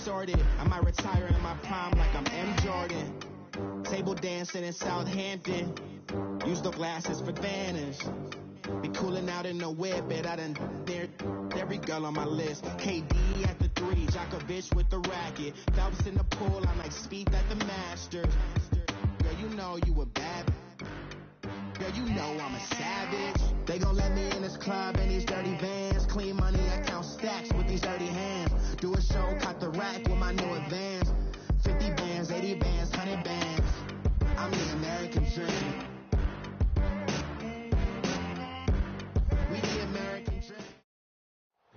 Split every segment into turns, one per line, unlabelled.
sorted. I might retire in my prime like I'm M. Jordan. Table dancing in Southampton. Use the glasses for advantage. Be cooling out in the whip, but I done dared every girl on my list. KD at the 3, Djokovic with the racket. Phelps in the pool, I'm like Spieth at the Masters. Girl, you know you a bad. Girl, you know I'm a savage. They gon' let me in this club in these dirty vans. Clean money, I count stacks with these dirty hands. Do a show, cut the rack with my new advance. 50 bands, 80 bands, 100 bands. I'm the American dream.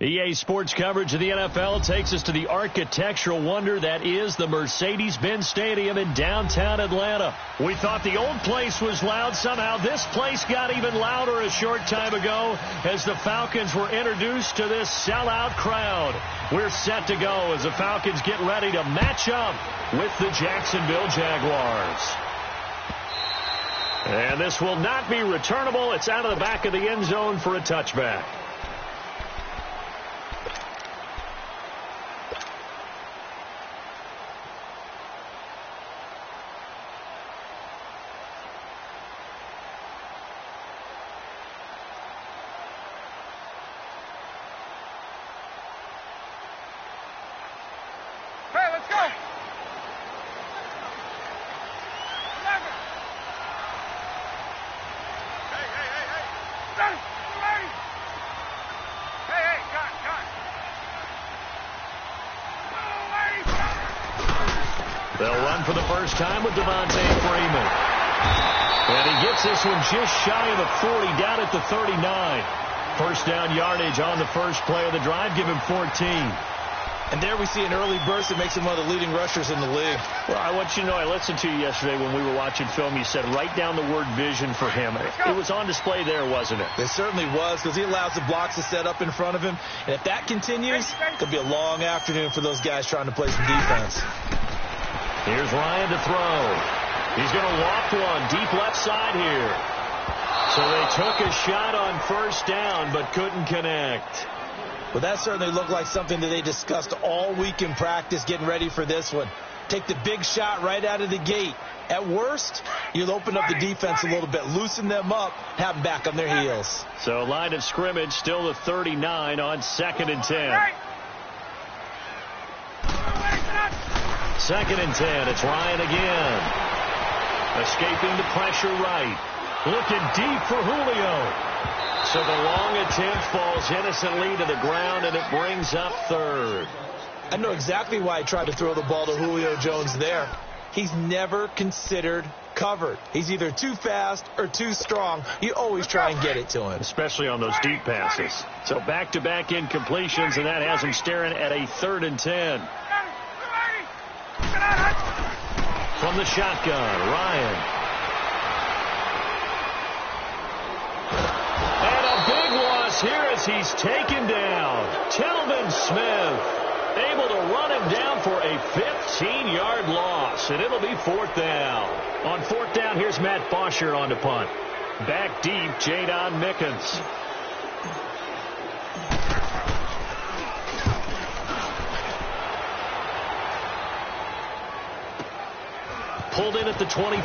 EA Sports coverage of the NFL takes us to the architectural wonder that is the Mercedes-Benz Stadium in downtown Atlanta. We thought the old place was loud. Somehow this place got even louder a short time ago as the Falcons were introduced to this sellout crowd. We're set to go as the Falcons get ready to match up with the Jacksonville Jaguars. And this will not be returnable. It's out of the back of the end zone for a touchback. For the first time with Devontae Freeman. And he gets this one just shy of the 40, down at the 39. First down yardage on the first play of the drive, give him 14.
And there we see an early burst that makes him one of the leading rushers in the league.
Well, I want you to know, I listened to you yesterday when we were watching film. You said write down the word vision for him. It was on display there, wasn't it?
It certainly was, because he allows the blocks to set up in front of him. And if that continues, it'll be a long afternoon for those guys trying to play some defense.
Here's Ryan to throw. He's going to loft one deep left side here. So they took a shot on first down but couldn't connect.
Well, that certainly looked like something that they discussed all week in practice getting ready for this one. Take the big shot right out of the gate. At worst, you'll open up the defense a little bit, loosen them up, have them back on their heels.
So line of scrimmage still the 39 on 2nd and 10. 2nd and 10. It's Ryan again. Escaping the pressure right. Looking deep for Julio. So the long attempt falls innocently to the ground, and it brings up 3rd.
I know exactly why I tried to throw the ball to Julio Jones there. He's never considered covered. He's either too fast or too strong. You always try and get it to him.
Especially on those deep passes. So back-to-back incompletions, and that has him staring at a 3rd and 10. From the shotgun, Ryan. And a big loss here as he's taken down. Telvin Smith able to run him down for a 15-yard loss, and it'll be 4th down. On 4th down, here's Matt Bosher on to punt. Back deep, Jadon Mickens. Pulled in at the 24.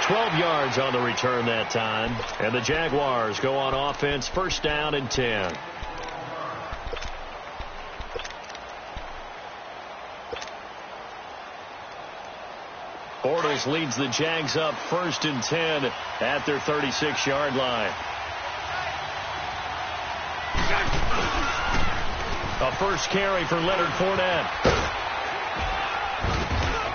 12 yards on the return that time. And the Jaguars go on offense, 1st down and 10. Bortles leads the Jags up 1st and 10 at their 36-yard line. A first carry for Leonard Fournette.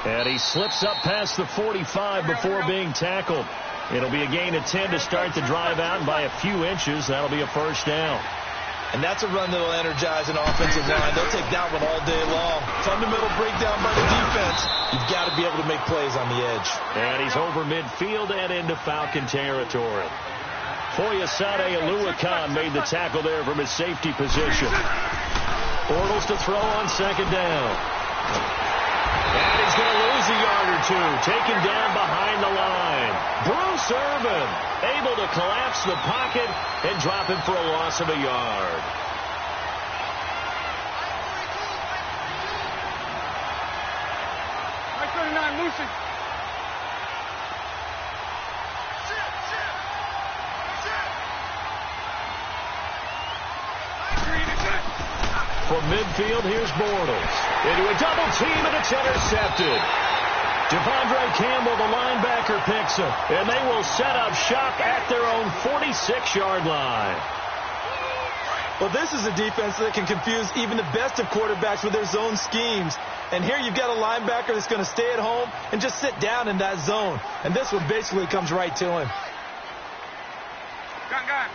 And he slips up past the 45 before being tackled. It'll be a gain of 10 to start the drive out, and by a few inches, that'll be a 1st down.
And that's a run that'll energize an offensive line. They'll take that one all day long. Fundamental breakdown by the defense. You've got to be able to make plays on the edge.
And he's over midfield and into Falcon territory. Foyesade Oluwakan made the tackle there from his safety position. Bortles to throw on 2nd down. And he's going to lose a yard or two. Taken down behind the line. Bruce Irvin able to collapse the pocket and drop him for a loss of a yard. From midfield, here's Bortles. Into a double team, and it's intercepted. Devondre Campbell, the linebacker, picks it. And they will set up shop at their own 46-yard line.
Well, this is a defense that can confuse even the best of quarterbacks with their zone schemes. And here you've got a linebacker that's going to stay at home and just sit down in that zone. And this one basically comes right to him.
Gun.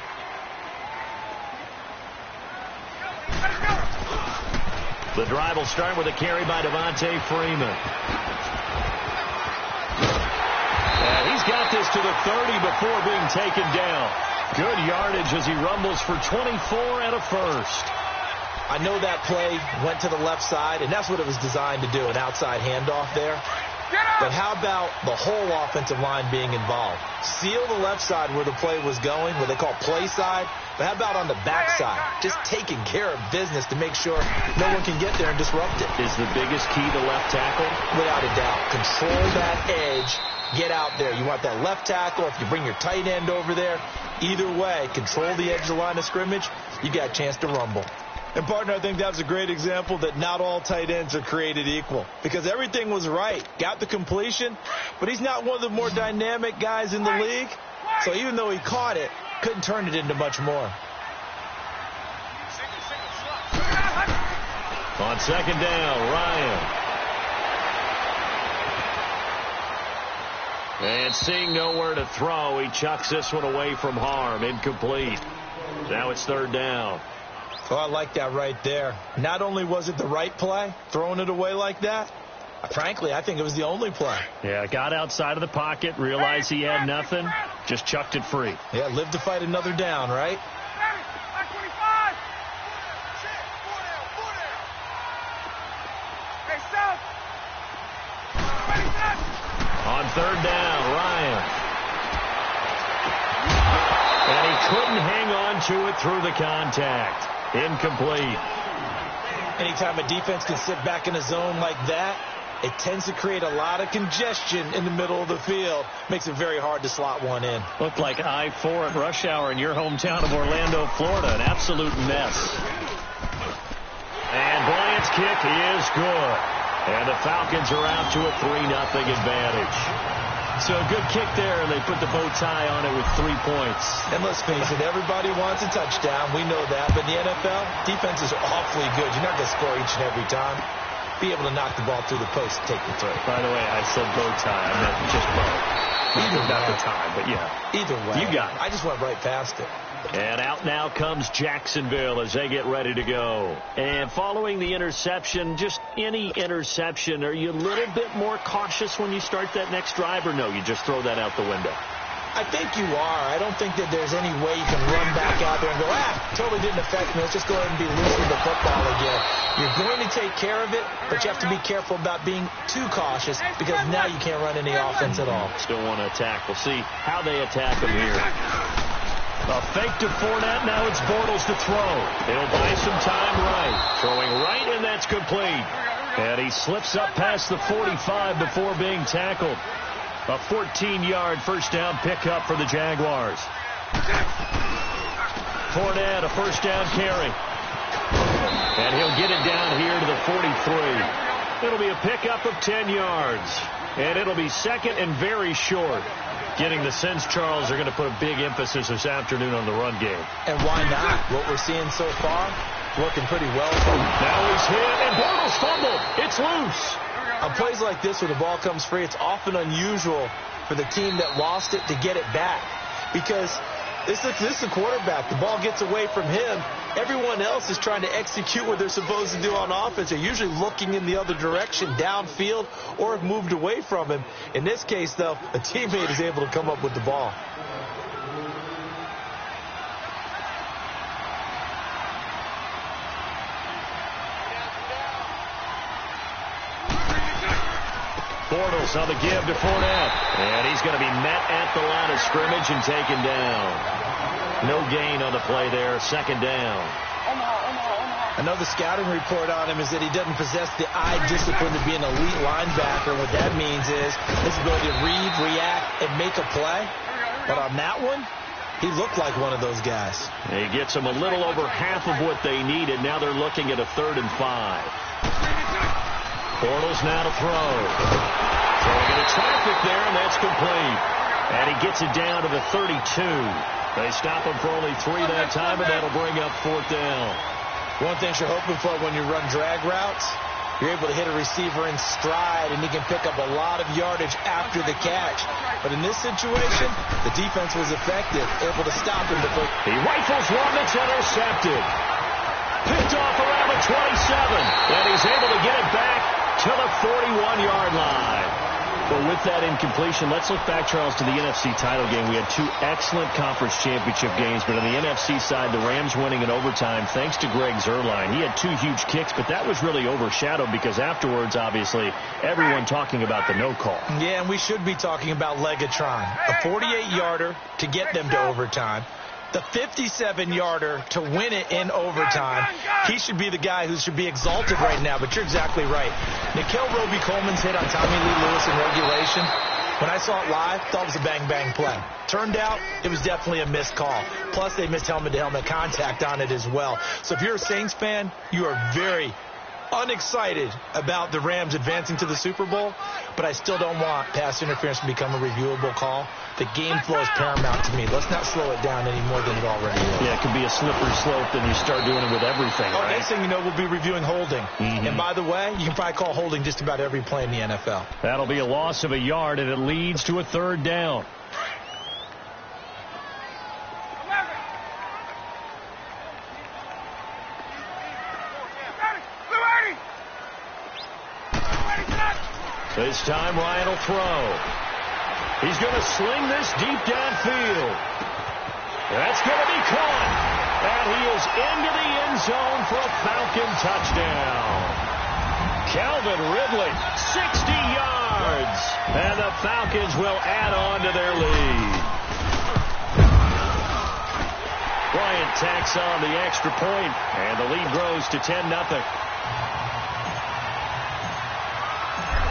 The drive will start with a carry by Devontae Freeman. And he's got this to the 30 before being taken down. Good yardage as he rumbles for 24 and a first.
I know that play went to the left side, and that's what it was designed to do, an outside handoff there. But how about the whole offensive line being involved? Seal the left side where the play was going, what they call play side. But how about on the back side? Just taking care of business to make sure no one can get there and disrupt it.
Is the biggest key to left tackle?
Without a doubt. Control that edge. Get out there. You want that left tackle. If you bring your tight end over there, either way, control the edge of the line of scrimmage, you got a chance to rumble. And, partner, I think that was a great example that not all tight ends are created equal. Because everything was right. Got the completion, but he's not one of the more dynamic guys in the league. So even though he caught it, couldn't turn it into much more.
On second down, Ryan. And seeing nowhere to throw, he chucks this one away from harm. Incomplete. Now it's third down.
Oh, I like that right there. Not only was it the right play, throwing it away like that, frankly, I think it was the only play.
Yeah, got outside of the pocket, realized he had nothing, just chucked it free.
Yeah, live to fight another down, right?
On third down, Ryan. And he couldn't hang on to it through the contact. Incomplete.
Anytime a defense can sit back in a zone like that, it tends to create a lot of congestion in the middle of the field. Makes it very hard to slot one in.
Looked like I-4 at rush hour in your hometown of Orlando, Florida. An absolute mess. And Bryant's kick is good. And the Falcons are out to a 3-0 advantage. So a good kick there, and they put the bow tie on it with 3 points.
And let's face it, everybody wants a touchdown. We know that. But in the NFL, defenses are awfully good. You're not going to score each and every time. Be able to knock the ball through the post and take the throw.
By the way, I said bow tie. I meant just bow. Not the tie, but yeah.
Either way.
You got it.
I just went right past it.
And out now comes Jacksonville as they get ready to go. And following the interception, just any interception, are you a little bit more cautious when you start that next drive, or no, you just throw that out the window?
I think you are. I don't think that there's any way you can run back out there and go, totally didn't affect me. Let's just go ahead and be loose with the football again. You're going to take care of it, but you have to be careful about being too cautious because now you can't run any offense at all.
Still want to attack. We'll see how they attack them here. A fake to Fournette. Now it's Bortles to throw. He'll buy some time right. Throwing right, and that's complete. And he slips up past the 45 before being tackled. A 14-yard first down pickup for the Jaguars. Fournette, a first down carry. And he'll get it down here to the 43. It'll be a pickup of 10 yards. And it'll be second and very short. Getting the sense Charles are going to put a big emphasis this afternoon on the run game.
And why not? What we're seeing so far, working pretty well for him.
Now he's hit, and Bortles fumbled. It's loose.
On plays like this where the ball comes free, it's often unusual for the team that lost it to get it back. Because this is the quarterback. The ball gets away from him. Everyone else is trying to execute what they're supposed to do on offense. They're usually looking in the other direction, downfield, or have moved away from him. In this case, though, a teammate is able to come up with the ball.
Bortles on the give to Fournette. And he's going to be met at the line of scrimmage and taken down. No gain on the play there. Second down.
Omaha.
I know the scouting report on him is that he doesn't possess the eye discipline to be an elite linebacker. What that means is his ability to read, react, and make a play. But on that one, he looked like one of those guys.
He gets them a little over half of what they needed. Now they're looking at a 3rd and 5. Bortles now to throw. Throwing into traffic there, and that's complete. And he gets it down to the 32. They stop him for only 3 that time, and that'll bring up 4th down.
One thing you're hoping for when you run drag routes, you're able to hit a receiver in stride, and he can pick up a lot of yardage after the catch. But in this situation, the defense was effective, able to stop him before
he rifles one that's intercepted. Picked off around the 27, and he's able to get it back to the 41-yard line. But with that incompletion, let's look back, Charles, to the NFC title game. We had 2 excellent conference championship games, but on the NFC side, the Rams winning in overtime thanks to Greg Zuerlein. He had 2 huge kicks, but that was really overshadowed because afterwards, obviously, everyone talking about the no call.
Yeah, and we should be talking about Legatron, a 48-yarder to get them to overtime. The 57-yarder to win it in overtime. He should be the guy who should be exalted right now, but you're exactly right. Nikhil Roby-Coleman's hit on Tommy Lee Lewis in regulation, when I saw it live, thought it was a bang-bang play. Turned out, it was definitely a missed call. Plus, they missed helmet-to-helmet contact on it as well. So if you're a Saints fan, you are very unexcited about the Rams advancing to the Super Bowl, but I still don't want pass interference to become a reviewable call. The game flow is paramount to me. Let's not slow it down any more than it already is.
Yeah, it could be a slippery slope, and you start doing it with everything, right?
Next thing you know, we'll be reviewing holding. And by the way, you can probably call holding just about every play in the NFL.
That'll be a loss of a yard, and it leads to a 3rd down. This time, Ryan will throw. He's going to sling this deep downfield. That's going to be caught. And he is into the end zone for a Falcon touchdown. Calvin Ridley, 60 yards. And the Falcons will add on to their lead. Bryant tacks on the extra point, and the lead grows to 10-0.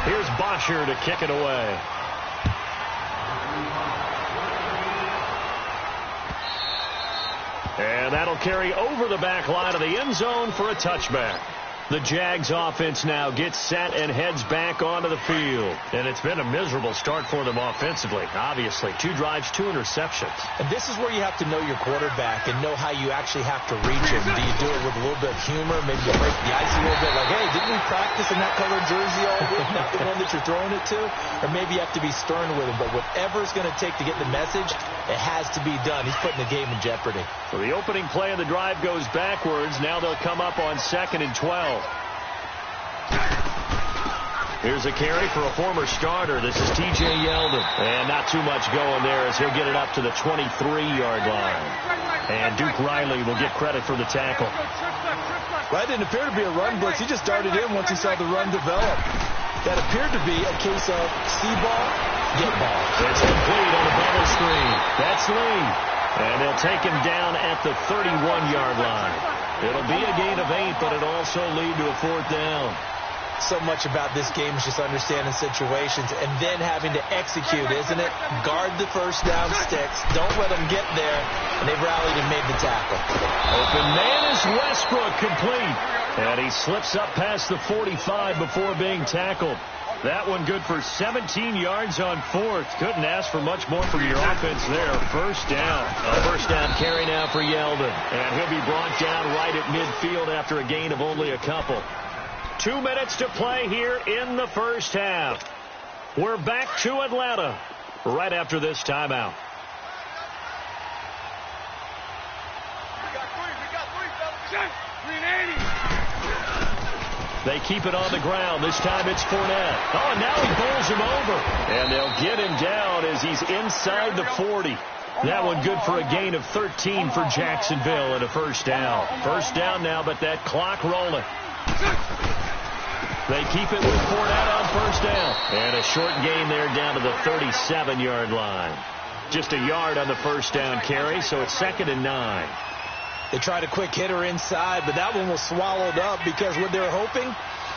Here's Bosher to kick it away. And that'll carry over the back line of the end zone for a touchback. The Jags offense now gets set and heads back onto the field. And it's been a miserable start for them offensively, obviously. 2 drives, 2 interceptions.
And this is where you have to know your quarterback and know how you actually have to reach him. Do you do it with a little bit of humor? Maybe you break the ice a little bit like, hey, didn't we practice in that colored jersey all week? Not the one that you're throwing it to? Or maybe you have to be stern with him. But whatever it's going to take to get the message, it has to be done. He's putting the game in jeopardy.
So the opening play of the drive goes backwards. Now they'll come up on 2nd and 12. Here's a carry for a former starter. This is T.J. Yeldon. And not too much going there as he'll get it up to the 23-yard line. And Duke Riley will get credit for the tackle.
Well, that didn't appear to be a run blitz. He just darted in once he saw the run develop. That appeared to be a case of see ball, get ball.
It's complete on the bubble screen. That's Lee. And they'll take him down at the 31-yard line. It'll be a gain of 8, but it'll also lead to a 4th down.
So much about this game is just understanding situations and then having to execute, isn't it? Guard the first down sticks. Don't let them get there. And they've rallied and made the tackle.
Open man is Westbrook, complete. And he slips up past the 45 before being tackled. That one good for 17 yards on 4th. Couldn't ask for much more from your offense there. First down. A first down carry now for Yeldon. And he'll be brought down right at midfield after a gain of only a couple. 2 minutes to play here in the first half. We're back to Atlanta right after this timeout. They keep it on the ground. This time it's Fournette. Oh, and now he bowls him over. And they'll get him down as he's inside the 40. That one good for a gain of 13 for Jacksonville and a first down. First down now, but that clock rolling. They keep it with Fournette on first down. And a short gain there down to the 37-yard line. Just a yard on the first down carry, so it's 2nd and 9.
They tried a quick hitter inside, but that one was swallowed up because what they're hoping,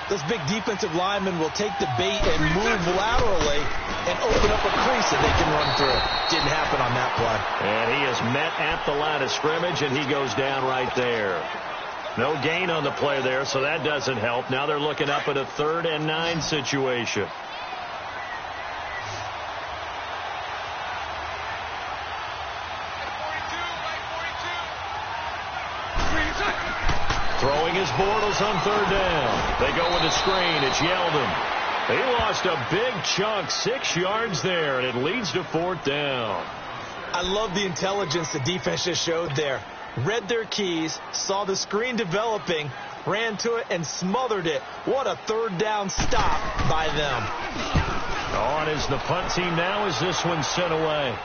those big defensive linemen will take the bait and move laterally and open up a crease that they can run through. Didn't happen on that play.
And he is met at the line of scrimmage, and he goes down right there. No gain on the play there, so that doesn't help. Now they're looking up at a 3rd and 9 situation. Throwing his Bortles on 3rd down. They go with a screen. It's Yeldon. He lost a big chunk, 6 yards there, and it leads to 4th down.
I love the intelligence the defense just showed there. Read their keys, saw the screen developing, ran to it, and smothered it. What a 3rd down stop by them.
On is the punt team now as this one's sent away.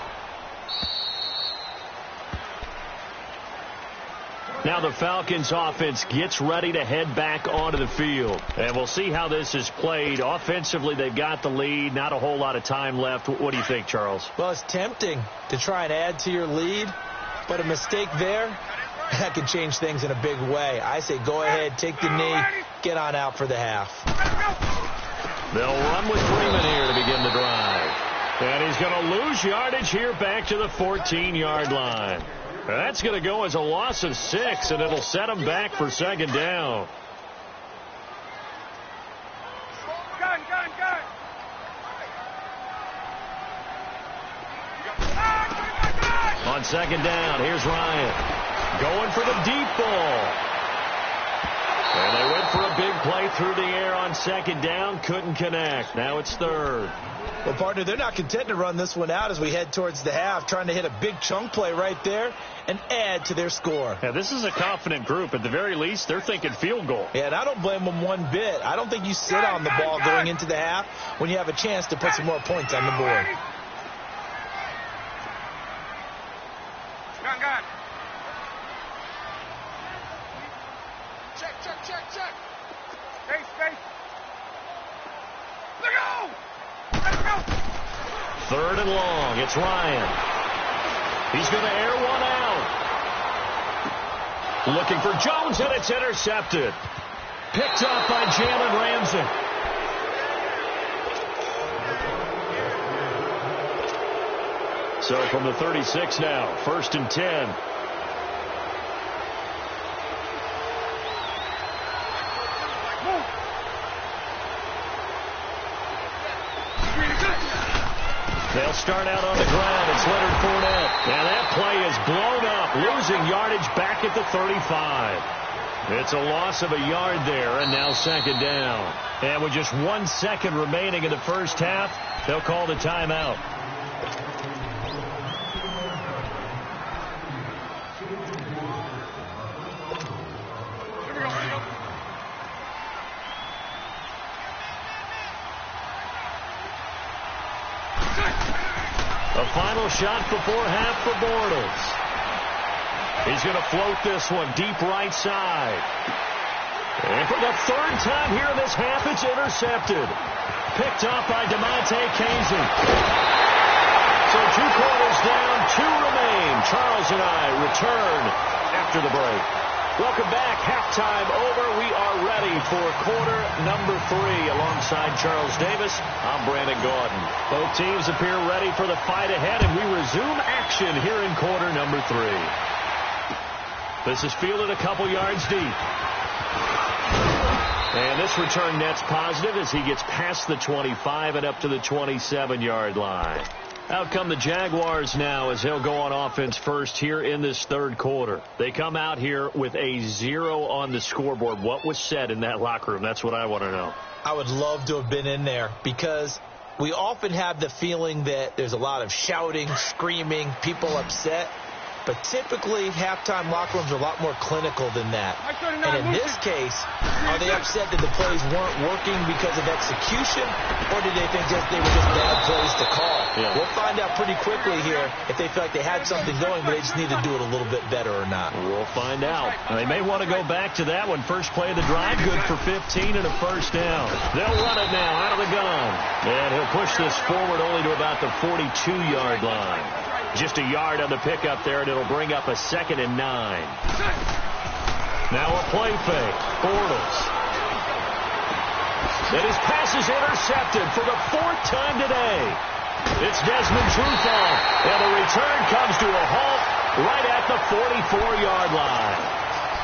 Now the Falcons offense gets ready to head back onto the field. And we'll see how this is played. Offensively, they've got the lead. Not a whole lot of time left. What do you think, Charles?
Well, it's tempting to try and add to your lead, but a mistake there, that can change things in a big way. I say go ahead, take the knee, get on out for the half.
They'll run with Freeman here to begin the drive. And he's going to lose yardage here back to the 14-yard line. That's going to go as a loss of 6, and it'll set him back for 2nd down. On 2nd down, here's Ryan. Going for the deep ball. And they went for a big play through the air on 2nd down. Couldn't connect. Now it's 3rd.
Well, partner, they're not content to run this one out as we head towards the half, trying to hit a big chunk play right there and add to their score.
Yeah, this is a confident group. At the very least, they're thinking field goal.
Yeah, and I don't blame them one bit. I don't think you sit on the ball going into the half when you have a chance to put some more points on the board.
Check. Space. Let's go!
3rd and long. It's Ryan. He's going to air one out. Looking for Jones, and it's intercepted. Picked up by Jalen Ramsey. So from the 36 now, 1st and 10. They'll start out on the ground. It's Leonard Fournette. And that play is blown up, losing yardage back at the 35. It's a loss of a yard there, and now 2nd down. And with just 1 second remaining in the first half, they'll call the timeout. A final shot before half for Bortles. He's going to float this one deep right side. And for the 3rd time here in this half, it's intercepted. Picked up by DeMonte Casey. So 2 quarters down, 2 remain. Charles and I return after the break. Welcome back. Halftime over. We are ready for quarter number 3. Alongside Charles Davis, I'm Brandon Gordon. Both teams appear ready for the fight ahead, and we resume action here in quarter number 3. This is fielded a couple yards deep. And this return net's positive as he gets past the 25 and up to the 27-yard line. Out come the Jaguars now as they'll go on offense first here in this 3rd quarter. They come out here with a 0 on the scoreboard. What was said in that locker room? That's what I want to know.
I would love to have been in there because we often have the feeling that there's a lot of shouting, screaming, people upset. But typically, halftime locker rooms are a lot more clinical than that. And in this case, are they upset that the plays weren't working because of execution, or did they think they were just bad plays to call? Yeah. We'll find out pretty quickly here if they feel like they had something going, but they just need to do it a little bit better or not.
We'll find out. They may want to go back to that one. First play of the drive, good for 15 and a 1st down. They'll run it now out of the gun. And he'll push this forward only to about the 42-yard line. Just a yard on the pickup there, and it'll bring up a 2nd and 9. Now a play fake. Bortles. And his pass is intercepted for the 4th time today. It's Desmond Trufant, and the return comes to a halt right at the 44-yard line.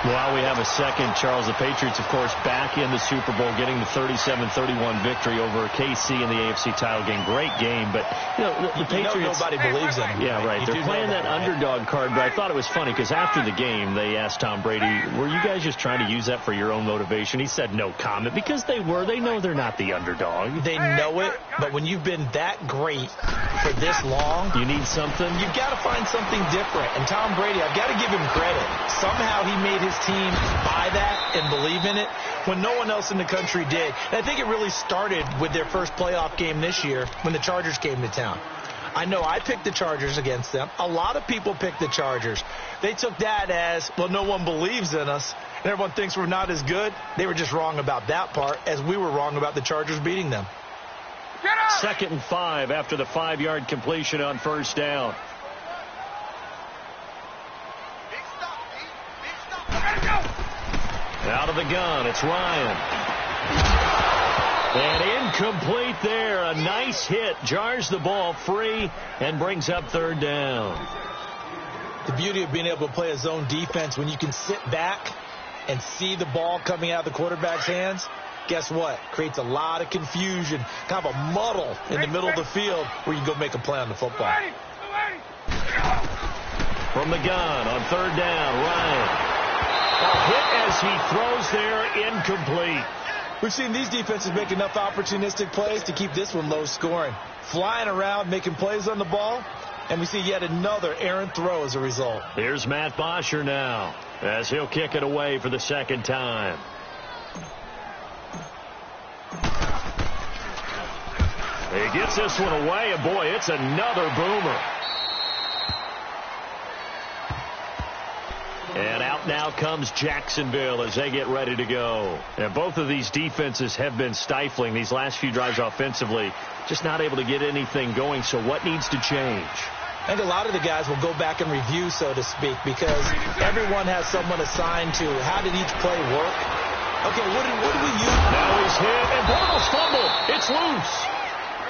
Well, we have a second, Charles. The Patriots, of course, back in the Super Bowl, getting the 37-31 victory over KC in the AFC title game. Great game, but the Patriots.
Nobody believes in them.
Yeah, right. They're playing that underdog card, but I thought it was funny because after the game, they asked Tom Brady, "Were you guys just trying to use that for your own motivation?" He said, "No comment," because they were. They know they're not the underdog.
They know it, but when you've been that great for this long,
you need something.
You've got to find something different. And Tom Brady, I've got to give him credit. Somehow he made his team buy that and believe in it when no one else in the country did. And I think it really started with their first playoff game this year when the Chargers came to town. I know I picked the Chargers against them. A lot of people picked the Chargers. They took that as, well, no one believes in us, and everyone thinks we're not as good. They were just wrong about that part, as we were wrong about the Chargers beating them.
2nd and 5 after the 5-yard completion on 1st down. Out of the gun, it's Ryan. And incomplete there. A nice hit. Jars the ball free and brings up 3rd down.
The beauty of being able to play a zone defense when you can sit back and see the ball coming out of the quarterback's hands, guess what? Creates a lot of confusion, kind of a muddle in the middle of the field where you go make a play on the football.
From the gun on 3rd down, Ryan. A hit as he throws there, incomplete.
We've seen these defenses make enough opportunistic plays to keep this one low scoring. Flying around, making plays on the ball, and we see yet another errant throw as a result.
Here's Matt Bosher now as he'll kick it away for the 2nd time. He gets this one away, and boy, it's another boomer. And out now comes Jacksonville as they get ready to go. And both of these defenses have been stifling these last few drives offensively. Just not able to get anything going. So what needs to change?
I think a lot of the guys will go back and review, so to speak, because everyone has someone assigned to how did each play work. Okay, what did we use?
Now he's hit, and Bortles fumbled. It's loose.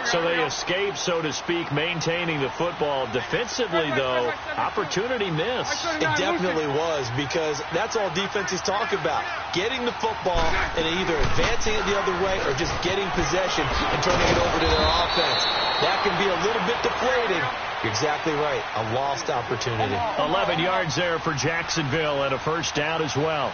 So they escape, so to speak, maintaining the football. Defensively, though, opportunity missed.
It definitely was, because that's all defenses talk about. Getting the football and either advancing it the other way or just getting possession and turning it over to their offense. That can be a little bit deflating. You're exactly right. A lost opportunity.
11 yards there for Jacksonville and a 1st down as well.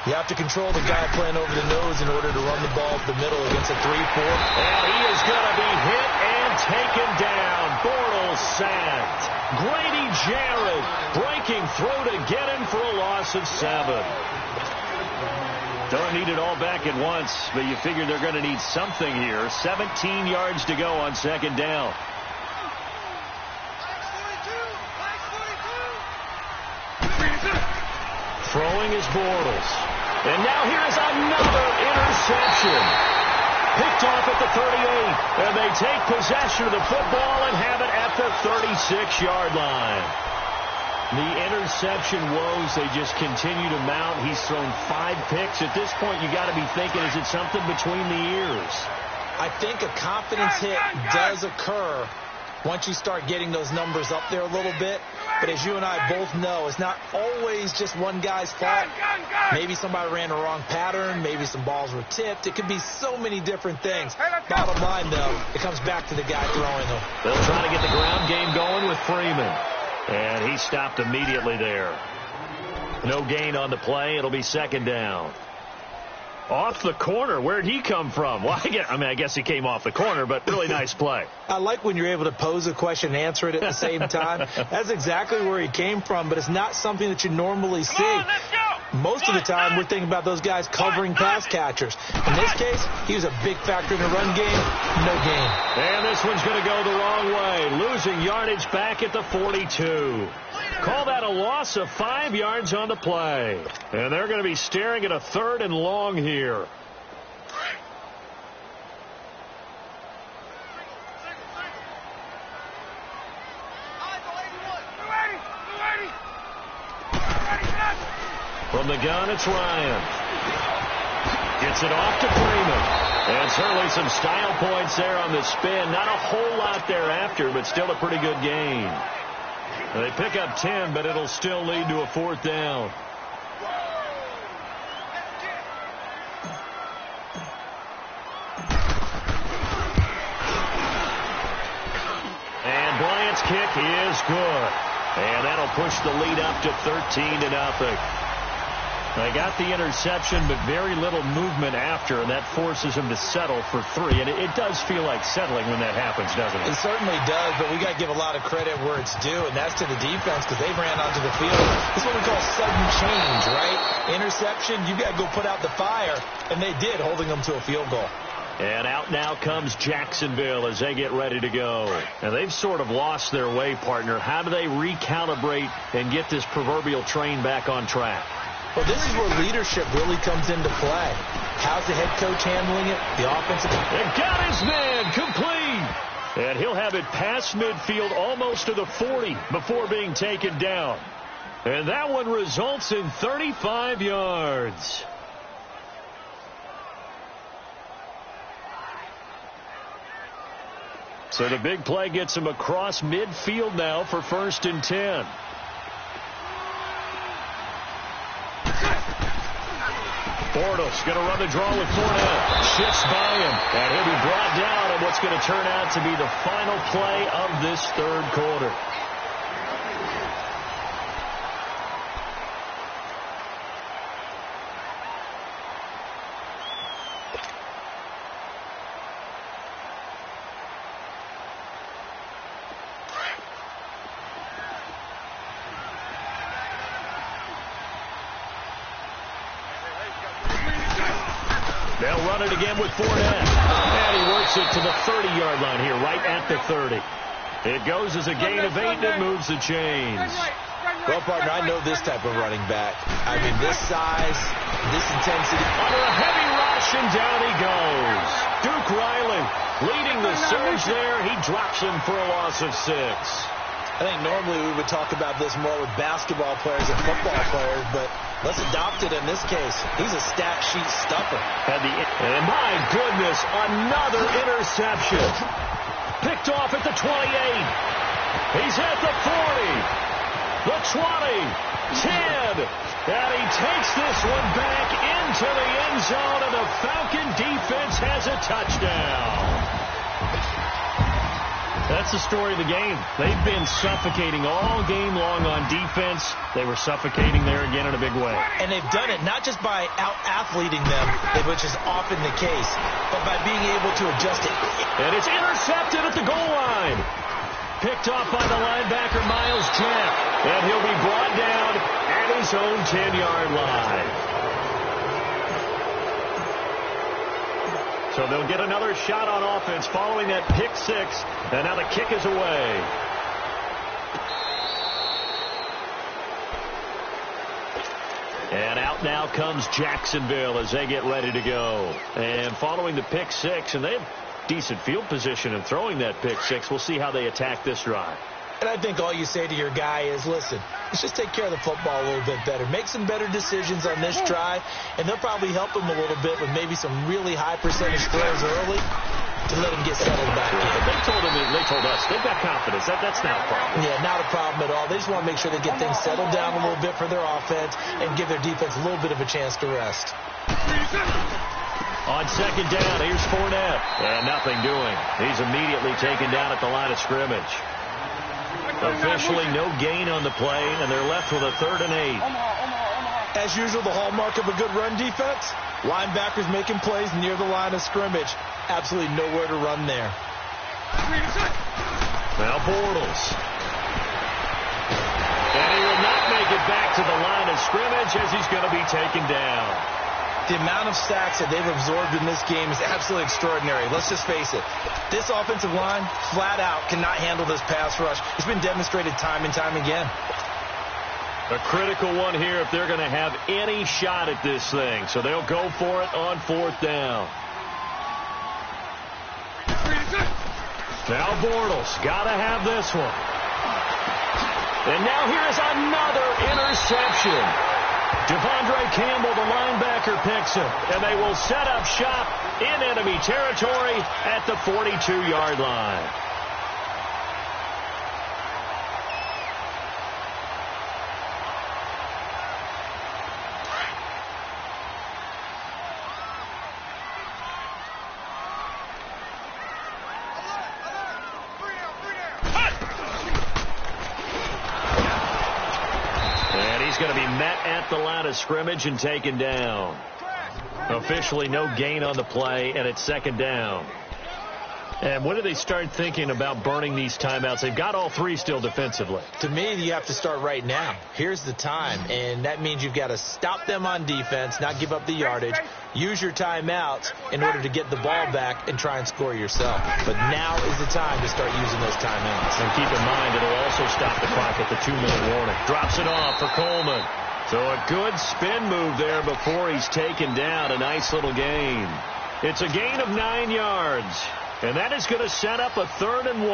You have to control the guy playing over the nose in order to run the ball up the middle against a 3-4.
And he is going to be hit and taken down. Bortles sacked. Grady Jarrett breaking through to get him for a loss of 7. Don't need it all back at once, but you figure they're going to need something here. 17 yards to go on 2nd down. Throwing is Bortles. And now here's another interception. Picked off at the 38. And they take possession of the football and have it at the 36-yard line. The interception woes, they just continue to mount. He's thrown 5 picks. At this point, you got to be thinking, is it something between the ears?
I think a confidence hit does occur once you start getting those numbers up there a little bit. But as you and I both know, it's not always just one guy's fault. Maybe somebody ran the wrong pattern. Maybe some balls were tipped. It could be so many different things. Bottom line, though, it comes back to the guy throwing them.
They'll try to get the ground game going with Freeman. And he stopped immediately there. No gain on the play. It'll be 2nd down. Off the corner. Where'd he come from? Well, I guess he came off the corner, but really nice play.
I like when you're able to pose a question and answer it at the same time. That's exactly where he came from, but it's not something that you normally see. Most of the time, we're thinking about those guys covering pass catchers. In this case, he was a big factor in the run game. No gain.
And this one's going to go the wrong way. Losing yardage back at the 42. Call that a loss of 5 yards on the play. And they're going to be staring at a 3rd and long here. the gun, it's Ryan. Gets it off to Freeman. And certainly some style points there on the spin. Not a whole lot thereafter, but still a pretty good gain. They pick up 10, but it'll still lead to a 4th down. And Bryant's kick is good. And that'll push the lead up to 13-0. They got the interception, but very little movement after, and that forces them to settle for 3. And it does feel like settling when that happens, doesn't it?
It certainly does, but we got to give a lot of credit where it's due, and that's to the defense because they ran onto the field. This is what we call sudden change, right? Interception, you got to go put out the fire, and they did, holding them to a field goal.
And out now comes Jacksonville as they get ready to go. And they've sort of lost their way, partner. How do they recalibrate and get this proverbial train back on track?
Well, this is where leadership really comes into play. How's the head coach handling it? The offensive...
And got his man complete. And he'll have it past midfield almost to the 40 before being taken down. And that one results in 35 yards. So the big play gets him across midfield now for 1st and 10. Bortles going to run the draw with Fournette. Shifts by him. And he'll be brought down in what's going to turn out to be the final play of this 3rd quarter. They'll run it again with Fournette. And he works it to the 30-yard line here, right at the 30. It goes as a gain of 8, and it moves the chains.
Well, partner, I know this type of running back. I mean, this size, this intensity.
Under a heavy rush, and down he goes. Duke Riley leading the surge there. He drops him for a loss of 6.
I think normally we would talk about this more with basketball players and football players, but let's adopt it in this case. He's a stat sheet stuffer.
And my goodness, another interception. Picked off at the 28. He's at the 40. The 20. 10. And he takes this one back into the end zone, and the Falcon defense has a touchdown. That's the story of the game. They've been suffocating all game long on defense. They were suffocating there again in a big way.
And they've done it not just by out-athleting them, which is often the case, but by being able to adjust it.
And it's intercepted at the goal line. Picked off by the linebacker, Miles Jack. And he'll be brought down at his own 10-yard line. So they'll get another shot on offense following that pick 6. And now the kick is away. And out now comes Jacksonville as they get ready to go. And following the pick 6, and they have decent field position in throwing that pick 6. We'll see how they attack this drive.
And I think all you say to your guy is, listen, let's just take care of the football a little bit better. Make some better decisions on this drive, and they'll probably help him a little bit with maybe some really high percentage throws early to let him get settled back in.
But they told us they've got confidence. That's not a problem.
Yeah, not a problem at all. They just want to make sure they get things settled down a little bit for their offense and give their defense a little bit of a chance to rest.
On 2nd down, here's Fournette. And nothing doing. He's immediately taken down at the line of scrimmage. Officially no gain on the play, and they're left with a 3rd and 8.
As usual, the hallmark of a good run defense, linebackers making plays near the line of scrimmage. Absolutely nowhere to run there.
Now Bortles. And he will not make it back to the line of scrimmage as he's going to be taken down.
The amount of sacks that they've absorbed in this game is absolutely extraordinary. Let's just face it. This offensive line, flat out, cannot handle this pass rush. It's been demonstrated time and time again.
A critical one here if they're going to have any shot at this thing. So they'll go for it on 4th down. Now Bortles, got to have this one. And now here's another interception. Devondre Campbell, the linebacker, picks it, and they will set up shop in enemy territory at the 42-yard line. Going to be met at the line of scrimmage and taken down. Officially no gain on the play, and it's second down. And when do they start thinking about burning these timeouts? They've got all three still defensively.
To me, you have to start right now. Here's the time, and that means you've got to stop them on defense, not give up the yardage, use your timeouts in order to get the ball back and try and score yourself. But now is the time to start using those timeouts.
And keep in mind, it'll also stop the clock at the 2-minute warning. Drops it off for Coleman. So a good spin move there before he's taken down. A nice little gain. It's a gain of 9 yards. And that is going to set up a 3rd and 1.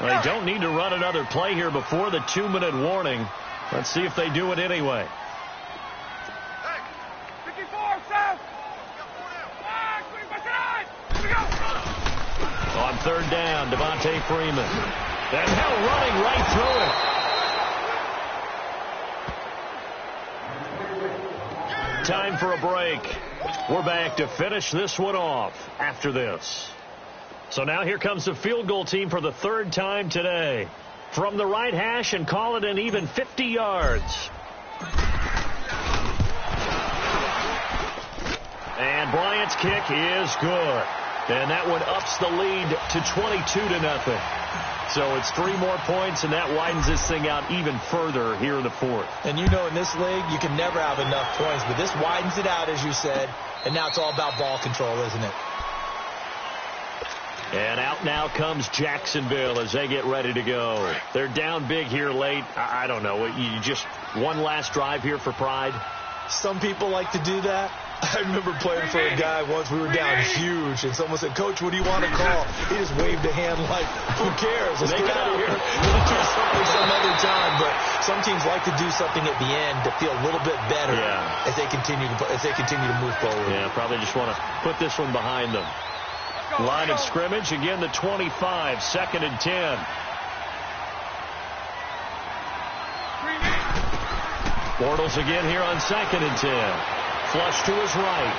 Well, they don't need to run another play here before the 2-minute warning. Let's see if they do it anyway. On 3rd down, Devontae Freeman. And Hill running right through it. Time for a break. We're back to finish this one off after this. So now here comes the field goal team for the 3rd time today. From the right hash and call it an even 50 yards. And Bryant's kick is good. And that one ups the lead to 22-0. So it's 3 more points, and that widens this thing out even further here in the 4th.
And you know in this league, you can never have enough points, but this widens it out, as you said, and now it's all about ball control, isn't it?
And out now comes Jacksonville as they get ready to go. They're down big here late. I don't know. You just one last drive here for pride?
Some people like to do that. I remember playing for a guy once. We were down huge, and someone said, "Coach, what do you want to call?" He just waved a hand like, "Who cares? Let's get out of here. We'll do something some other time." But some teams like to do something at the end to feel a little bit better as they continue to move forward.
Yeah, probably just want to put this one behind them. Line of scrimmage again, the 25, 2nd and 10. Bortles again here on 2nd and 10. Flush to his right.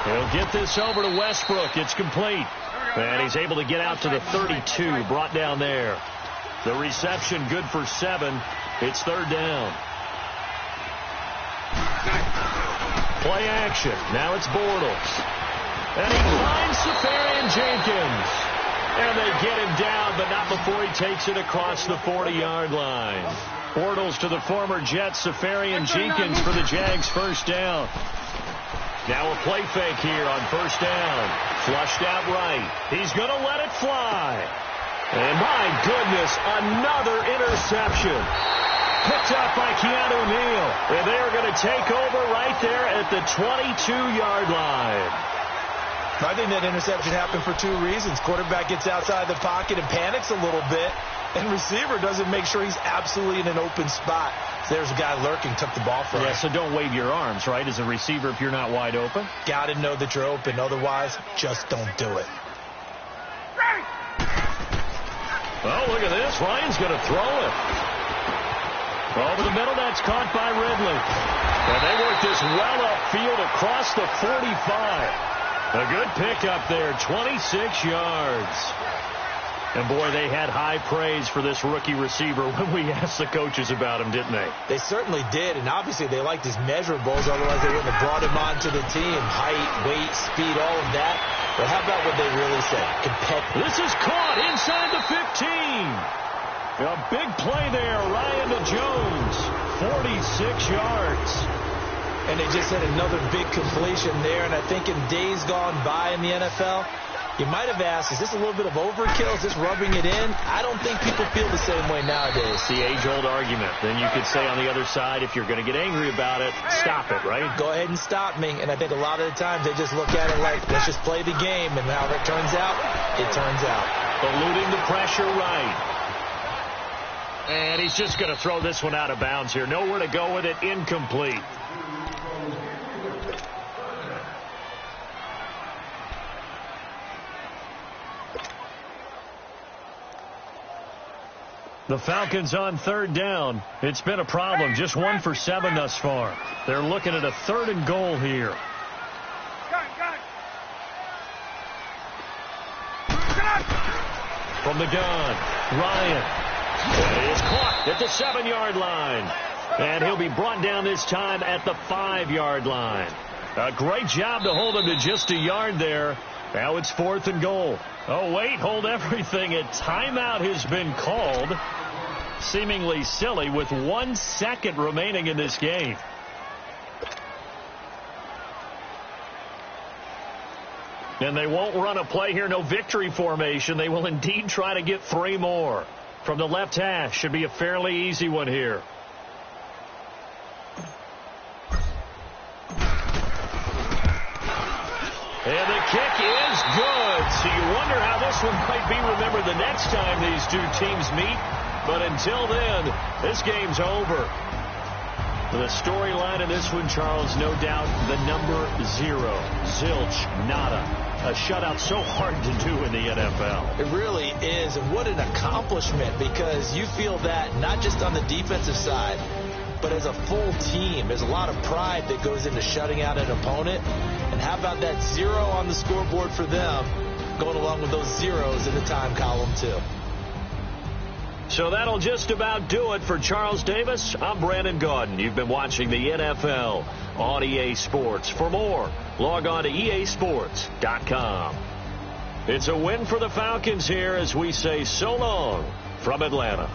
He'll get this over to Westbrook. It's complete. And he's able to get out to the 32, brought down there. The reception good for 7. It's 3rd down. Play action. Now it's Bortles. And he finds Safarian Jenkins. And they get him down, but not before he takes it across the 40-yard line. Bortles to the former Jet, Safarian Jenkins for the Jags' 1st down. Now a play fake here on 1st down. Flushed out right. He's going to let it fly. And my goodness, another interception. Picked up by Keanu Neal. And they are going to take over right there at the 22-yard line.
I think that interception happened for 2 reasons. Quarterback gets outside the pocket and panics a little bit, and receiver doesn't make sure he's absolutely in an open spot. So there's a guy lurking, took the ball from him.
Yeah, so don't wave your arms, right, as a receiver if you're not wide open?
Got to know that you're open. Otherwise, just don't do it.
Oh, look at this. Ryan's going to throw it. Over the middle, that's caught by Ridley. And they work this well upfield across the 45. A good pickup there, 26 yards. And, boy, they had high praise for this rookie receiver when we asked the coaches about him, didn't they?
They certainly did, and obviously they liked his measurables. Otherwise, they wouldn't have brought him onto the team. Height, weight, speed, all of that. But how about what they really said? Competitive.
This is caught inside the 15. A big play there, Ryan to Jones, 46 yards.
And they just had another big completion there. And I think in days gone by in the NFL, you might have asked, is this a little bit of overkill? Is this rubbing it in? I don't think people feel the same way nowadays.
The age-old argument. Then you could say on the other side, if you're going to get angry about it, stop it, right?
Go ahead and stop me. And I think a lot of the times they just look at it like, let's just play the game. And however it turns out, it turns out.
Eluding the pressure right. And he's just going to throw this one out of bounds here. Nowhere to go with it. Incomplete. The Falcons on third down. It's been a problem. Just 1 for 7 thus far. They're looking at a 3rd and goal here. From the gun, Ryan. He is caught at the 7-yard line. And he'll be brought down this time at the 5-yard line. A great job to hold him to just a yard there. Now it's 4th and goal. Oh, wait, hold everything. A timeout has been called. Seemingly silly with 1 second remaining in this game. And they won't run a play here. No victory formation. They will indeed try to get 3 more. From the left hash. Should be a fairly easy one here. And the kick is good. So you wonder how this one might be remembered the next time these two teams meet. But until then, this game's over. The storyline in this one, Charles, no doubt the number 0. Zilch, nada. A shutout so hard to do in the NFL. It really is. And what an accomplishment, because you feel that not just on the defensive side, but as a full team. There's a lot of pride that goes into shutting out an opponent. And how about that 0 on the scoreboard for them, going along with those zeros in the time column, too. So that'll just about do it for Charles Davis. I'm Brandon Gaudin. You've been watching the NFL on EA Sports. For more, log on to easports.com. It's a win for the Falcons here as we say so long from Atlanta.